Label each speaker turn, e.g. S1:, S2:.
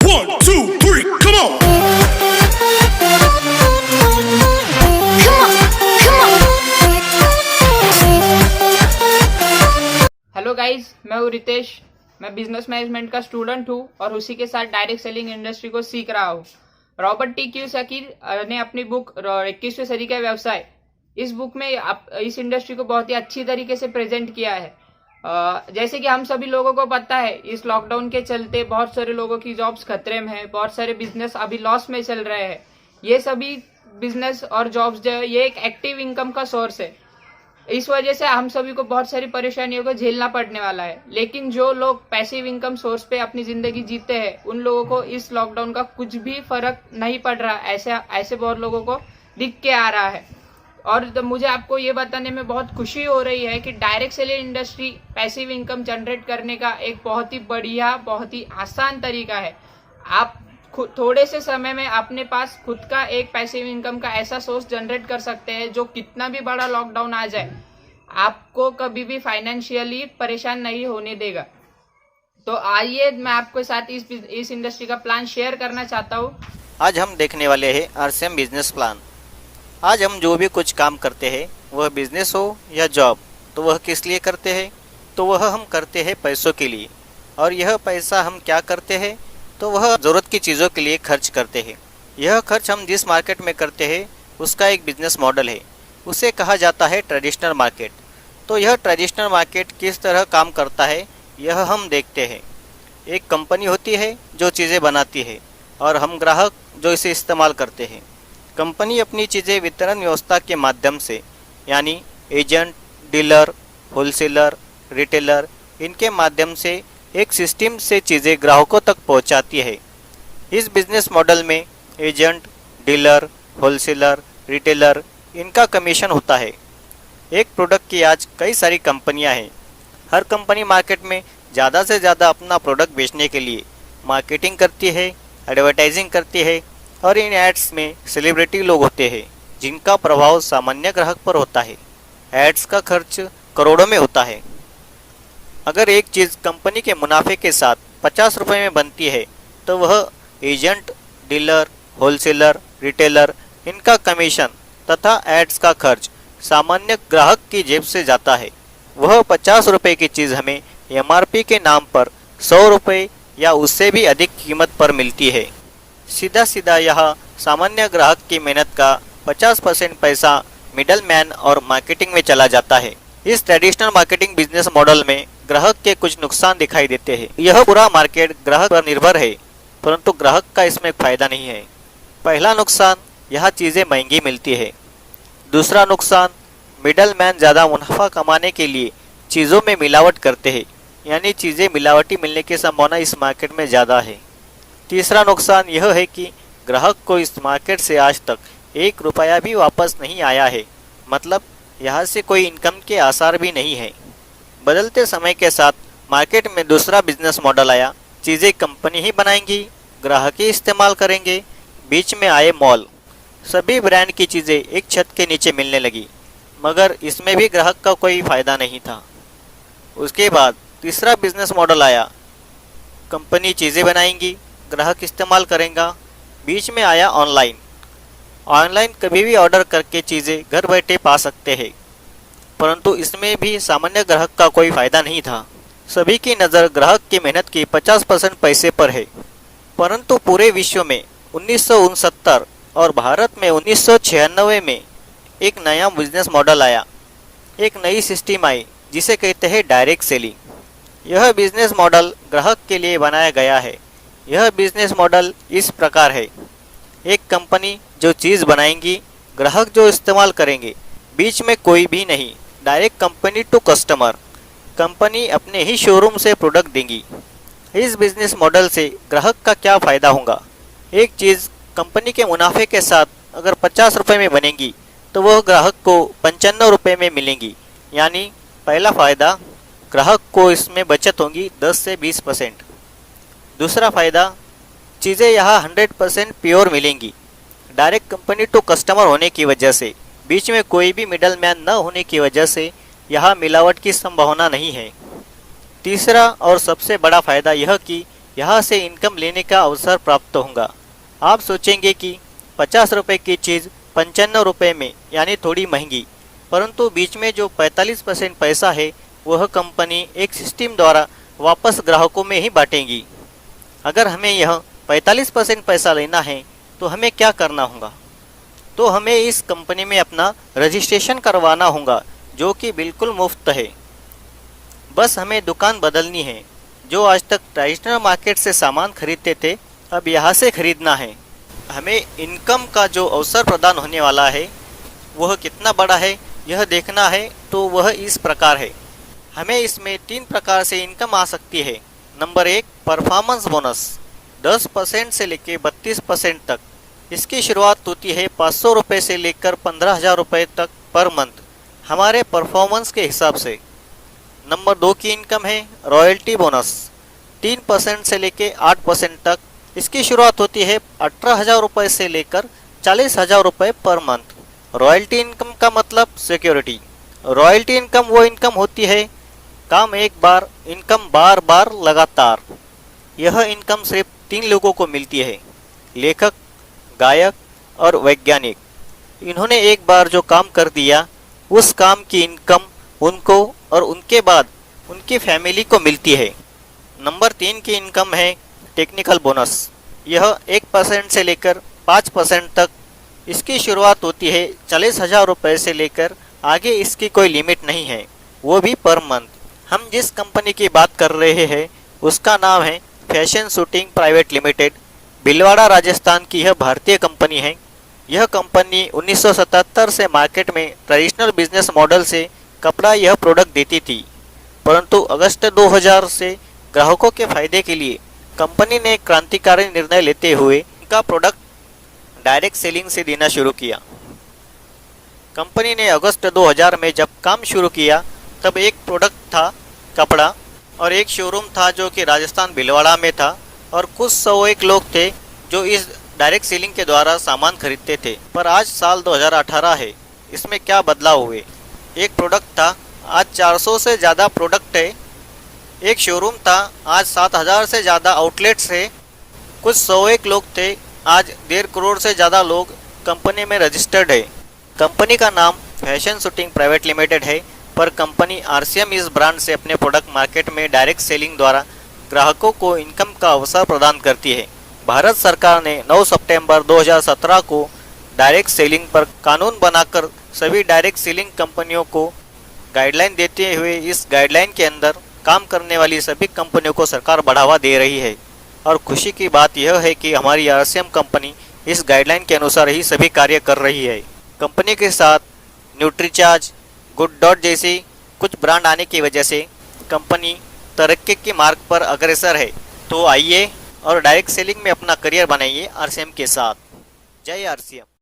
S1: 1, 2, 3, come on!
S2: Hello guys, मैं हूँ रितेश। मैं बिजनेस मैनेजमेंट का स्टूडेंट हूँ और उसी के साथ डायरेक्ट सेलिंग इंडस्ट्री को सीख रहा हूँ। रॉबर्ट टी कियोसाकी ने अपनी बुक 21वीं सदी का व्यवसाय, इस बुक में इस इंडस्ट्री को बहुत ही अच्छी तरीके से प्रेजेंट किया है। जैसे कि हम सभी लोगों को पता है, इस लॉकडाउन के चलते बहुत सारे लोगों की जॉब्स खतरे में है, बहुत सारे बिजनेस अभी लॉस में चल रहे हैं। ये सभी बिजनेस और जॉब्स जो है, ये एक एक्टिव इनकम का सोर्स है। इस वजह से हम सभी को बहुत सारी परेशानियों को झेलना पड़ने वाला है। लेकिन जो लोग पैसिव इनकम सोर्स पे अपनी जिंदगी जीते हैं, उन लोगों को इस लॉकडाउन का कुछ भी फर्क नहीं पड़ रहा। ऐसे बहुत लोगों को दिख के आ रहा है। और तो मुझे आपको ये बताने में बहुत खुशी हो रही है कि direct selling industry passive income generate करने का एक बहुत ही बढ़िया, बहुत ही आसान तरीका है। आप थोड़े से समय में अपने पास खुद का एक पैसिव इनकम का ऐसा सोर्स जनरेट कर सकते हैं जो कितना भी बड़ा लॉकडाउन आ जाए, आपको कभी भी फाइनेंशियली परेशान नहीं होने देगा। तो आइए मैं आपके साथ इस इंडस्ट्री का प्लान शेयर करना चाहता हूँ।
S3: आज हम देखने वाले हैं आरसीएम बिजनेस प्लान। आज हम जो भी कुछ काम करते हैं, वह बिजनेस हो या जॉब, तो वह किस लिए करते हैं? तो वह हम करते हैं पैसों के लिए। और यह पैसा हम क्या करते हैं? तो वह ज़रूरत की चीज़ों के लिए खर्च करते हैं। यह खर्च हम जिस मार्केट में करते हैं, उसका एक बिजनेस मॉडल है। उसे कहा जाता है ट्रेडिशनल मार्केट। तो यह ट्रेडिशनल मार्केट किस तरह काम करता है, यह हम देखते हैं। एक कंपनी होती है जो चीज़ें बनाती है और हम ग्राहक जो इसे इस्तेमाल करते हैं। कंपनी अपनी चीज़ें वितरण व्यवस्था के माध्यम से, यानी एजेंट, डीलर, होलसेलर, रिटेलर, इनके माध्यम से एक सिस्टम से चीज़ें ग्राहकों तक पहुंचाती है। इस बिजनेस मॉडल में एजेंट, डीलर, होलसेलर, रिटेलर, इनका कमीशन होता है। एक प्रोडक्ट की आज कई सारी कंपनियां हैं। हर कंपनी मार्केट में ज़्यादा से ज़्यादा अपना प्रोडक्ट बेचने के लिए मार्केटिंग करती है, एडवर्टाइजिंग करती है और इन एड्स में सेलिब्रिटी लोग होते हैं जिनका प्रभाव सामान्य ग्राहक पर होता है। एड्स का खर्च करोड़ों में होता है। अगर एक चीज़ कंपनी के मुनाफे के साथ 50 रुपये में बनती है, तो वह एजेंट, डीलर, होलसेलर, रिटेलर, इनका कमीशन तथा एड्स का खर्च सामान्य ग्राहक की जेब से जाता है। वह 50 रुपये की चीज़ हमें एमआरपी के नाम पर 100 रुपये या उससे भी अधिक कीमत पर मिलती है। सीधा सीधा यह सामान्य ग्राहक की मेहनत का 50% पैसा मिडल मैन और मार्केटिंग में चला जाता है। इस ट्रेडिशनल मार्केटिंग बिजनेस मॉडल में ग्राहक के कुछ नुकसान दिखाई देते हैं। यह पूरा मार्केट ग्राहक पर निर्भर है, परंतु ग्राहक का इसमें फायदा नहीं है। पहला नुकसान, यह चीज़ें महंगी मिलती है। दूसरा नुकसान, मिडल मैन ज़्यादा मुनाफा कमाने के लिए चीज़ों में मिलावट करते हैं, यानी चीज़ें मिलावटी मिलने की संभावना इस मार्केट में ज़्यादा है। तीसरा नुकसान यह है कि ग्राहक को इस मार्केट से आज तक 1 रुपया भी वापस नहीं आया है, मतलब यहाँ से कोई इनकम के आसार भी नहीं है। बदलते समय के साथ मार्केट में दूसरा बिजनेस मॉडल आया। चीज़ें कंपनी ही बनाएंगी, ग्राहक ही इस्तेमाल करेंगे। बीच में आए मॉल। सभी ब्रांड की चीज़ें एक छत के नीचे मिलने लगी, मगर इसमें भी ग्राहक का कोई फ़ायदा नहीं था। उसके बाद तीसरा बिजनेस मॉडल आया। कंपनी चीज़ें बनाएंगी, ग्राहक इस्तेमाल करेगा। बीच में आया ऑनलाइन। ऑनलाइन कभी भी ऑर्डर करके चीज़ें घर बैठे पा सकते हैं, परंतु इसमें भी सामान्य ग्राहक का कोई फ़ायदा नहीं था। सभी की नज़र ग्राहक की मेहनत की 50% पैसे पर है। परंतु पूरे विश्व में 1969 और भारत में 1996 में एक नया बिजनेस मॉडल आया। एक नई सिस्टम आई जिसे कहते हैं डायरेक्ट सेलिंग। यह बिजनेस मॉडल ग्राहक के लिए बनाया गया है। यह बिजनेस मॉडल इस प्रकार है। एक कंपनी जो चीज़ बनाएंगी, ग्राहक जो इस्तेमाल करेंगे, बीच में कोई भी नहीं। Direct company to customer. Company अपने ही शोरूम से प्रोडक्ट देंगी। इस बिजनेस मॉडल से ग्राहक का क्या फ़ायदा होगा? एक चीज़ कंपनी के मुनाफे के साथ अगर 50 रुपये में बनेगी, तो वह ग्राहक को 95 रुपये में मिलेंगी। यानी पहला फ़ायदा, ग्राहक को इसमें बचत होगी 10 से 20%। दूसरा फ़ायदा, चीज़ें यहाँ 100% प्योर मिलेंगी। डायरेक्ट कंपनी टू कस्टमर होने की वजह से, बीच में कोई भी मिडल मैन न होने की वजह से यहाँ मिलावट की संभावना नहीं है। तीसरा और सबसे बड़ा फ़ायदा यह कि यहाँ से इनकम लेने का अवसर प्राप्त होगा। आप सोचेंगे कि 50 रुपये की चीज़ 95 रुपये में, यानी थोड़ी महंगी, परंतु बीच में जो 45% पैसा है वह कंपनी एक सिस्टम द्वारा वापस ग्राहकों में ही बांटेगी। अगर हमें यह 45% पैसा लेना है तो हमें क्या करना होगा? तो हमें इस कंपनी में अपना रजिस्ट्रेशन करवाना होगा, जो कि बिल्कुल मुफ्त है। बस हमें दुकान बदलनी है। जो आज तक ट्रेडिशनल मार्केट से सामान खरीदते थे, अब यहाँ से खरीदना है। हमें इनकम का जो अवसर प्रदान होने वाला है वह कितना बड़ा है यह देखना है, तो वह इस प्रकार है। हमें इसमें 3 प्रकार से इनकम आ सकती है। नंबर 1, परफॉर्मेंस बोनस 10% से लेकर 32% तक। इसकी शुरुआत होती है 500 रुपये से लेकर 15,000 रुपये तक पर मंथ, हमारे परफॉर्मेंस के हिसाब से। नंबर 2 की इनकम है रॉयल्टी बोनस 3% से लेकर 8% तक। इसकी शुरुआत होती है 18,000 रुपये से लेकर 40,000 रुपये पर मंथ। रॉयल्टी इनकम का मतलब सिक्योरिटी। रॉयल्टी इनकम वो इनकम होती है, काम एक बार, इनकम बार बार लगातार। यह इनकम सिर्फ 3 लोगों को मिलती है, लेखक, गायक और वैज्ञानिक। इन्होंने एक बार जो काम कर दिया, उस काम की इनकम उनको और उनके बाद उनकी फैमिली को मिलती है। नंबर 3 की इनकम है टेक्निकल बोनस। यह 1% से लेकर 5% तक। इसकी शुरुआत होती है 40,000 रुपये से लेकर आगे इसकी कोई लिमिट नहीं है, वो भी पर मंथ। हम जिस कंपनी की बात कर रहे हैं उसका नाम है fashion shooting private limited. Bhilwara Rajasthan की यह भारतीय कंपनी है। यह कंपनी 1977 से मार्केट में ट्रेडिशनल बिजनेस मॉडल से कपड़ा यह प्रोडक्ट देती थी, परंतु अगस्त 2000 से ग्राहकों के फायदे के लिए कंपनी ने क्रांतिकारी निर्णय लेते हुए इनका प्रोडक्ट डायरेक्ट सेलिंग से देना शुरू किया। कंपनी ने अगस्त 2000 में जब काम शुरू किया तब एक प्रोडक्ट था कपड़ा, और एक शोरूम था जो कि राजस्थान भिलवाड़ा में था, और कुछ 101 लोग थे जो इस डायरेक्ट सेलिंग के द्वारा सामान खरीदते थे। पर आज साल 2018 है, इसमें क्या बदलाव हुए? एक प्रोडक्ट था, आज 400 से ज़्यादा प्रोडक्ट है। एक शोरूम था, आज 7,000 से ज़्यादा आउटलेट्स है। कुछ 101 लोग थे, आज 1.5 करोड़ से ज़्यादा लोग कंपनी में रजिस्टर्ड है। कंपनी का नाम फैशन शूटिंग प्राइवेट लिमिटेड है, पर कंपनी RCM इस ब्रांड से अपने प्रोडक्ट मार्केट में डायरेक्ट सेलिंग द्वारा ग्राहकों को इनकम का अवसर प्रदान करती है। भारत सरकार ने 9 सितंबर 2017 को डायरेक्ट सेलिंग पर कानून बनाकर सभी डायरेक्ट सेलिंग कंपनियों को गाइडलाइन देते हुए इस गाइडलाइन के अंदर काम करने वाली सभी कंपनियों को सरकार बढ़ावा दे रही है। और खुशी की बात यह है कि हमारी RCM कंपनी इस गाइडलाइन के अनुसार ही सभी कार्य कर रही है। कंपनी के साथ न्यूट्रीचार्ज, गुड डॉट जैसी कुछ ब्रांड आने की वजह से कंपनी तरक्की के मार्ग पर अग्रसर है। तो आइए और डायरेक्ट सेलिंग में अपना करियर बनाइए RCM के साथ। जय RCM।